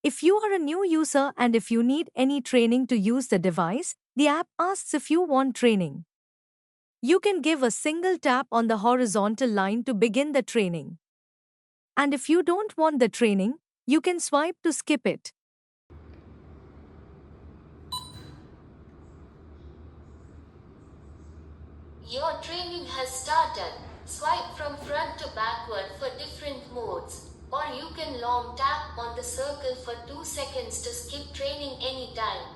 If you are a new user and if you need any training to use the device, the app asks if you want training. You can give a single tap on the horizontal line to begin the training. And if you don't want the training, you can swipe to skip it. Your training has started. Swipe from front to backward for different modes, or you can long tap on the circle for 2 seconds to skip training anytime.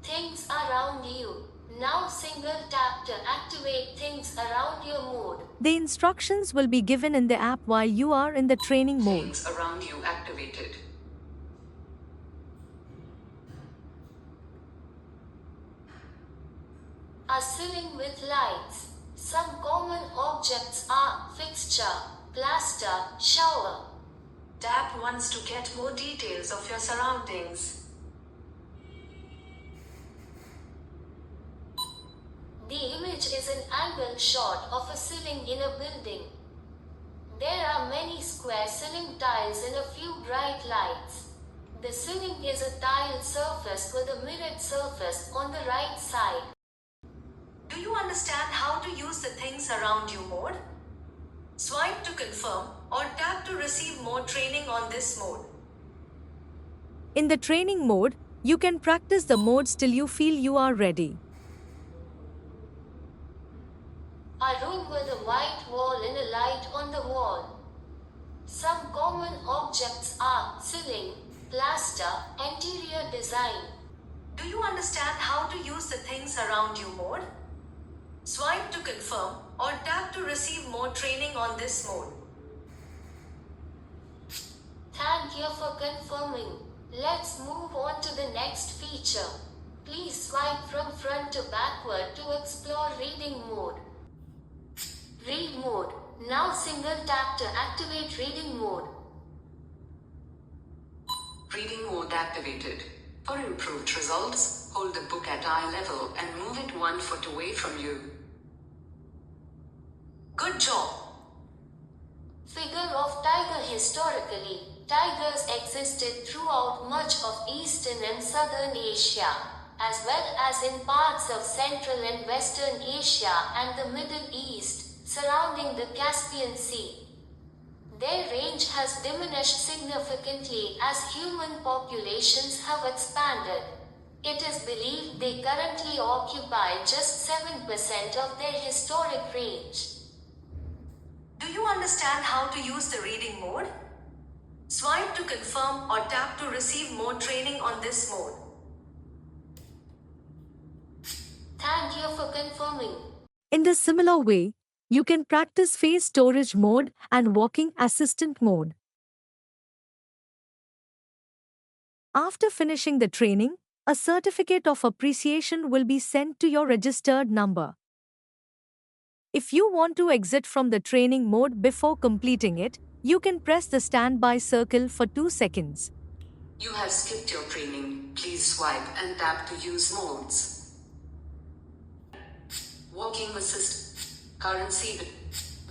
Things around you. Now single tap to activate things around your mode. The instructions will be given in the app while you are in the training mode. Things around you activated. A ceiling with lights. Some common objects are fixture, plaster, shower. Tap once to get more details of your surroundings. The image is an angle shot of a ceiling in a building. There are many square ceiling tiles and a few bright lights. The ceiling is a tiled surface with a mirrored surface on the right side. Do you understand how to use the things around you mode? Swipe to confirm or tap to receive more training on this mode. In the training mode, you can practice the modes till you feel you are ready. A room with a white wall and a light on the wall. Some common objects are ceiling, plaster, interior design. Do you understand how to use the things around you mode? Swipe to confirm or tap to receive more training on this mode. Thank you for confirming. Let's move on to the next feature. Please swipe from front to backward to explore reading mode. Read mode. Now single tap to activate reading mode. Reading mode activated. For improved results, hold the book at eye level and move it 1 foot away from you. Good job! Figure of tiger. Historically, tigers existed throughout much of Eastern and Southern Asia, as well as in parts of Central and Western Asia and the Middle East, surrounding the Caspian Sea. Their range has diminished significantly as human populations have expanded. It is believed they currently occupy just 7% of their historic range. Do you understand how to use the reading mode? Swipe to confirm or tap to receive more training on this mode. Thank you for confirming. In the similar way, you can practice face storage mode and walking assistant mode. After finishing the training, a certificate of appreciation will be sent to your registered number. If you want to exit from the training mode before completing it, you can press the standby circle for 2 seconds. You have skipped your training. Please swipe and tap to use modes. Walking assist, currency,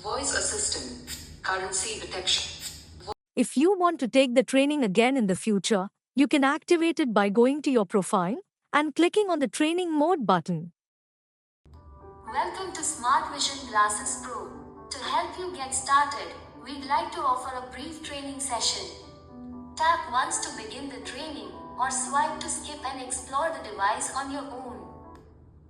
voice assistant, currency detection. If you want to take the training again in the future, you can activate it by going to your profile and clicking on the training mode button. Welcome to Smart Vision Glasses Pro. To help you get started, we'd like to offer a brief training session. Tap once to begin the training, or swipe to skip and explore the device on your own.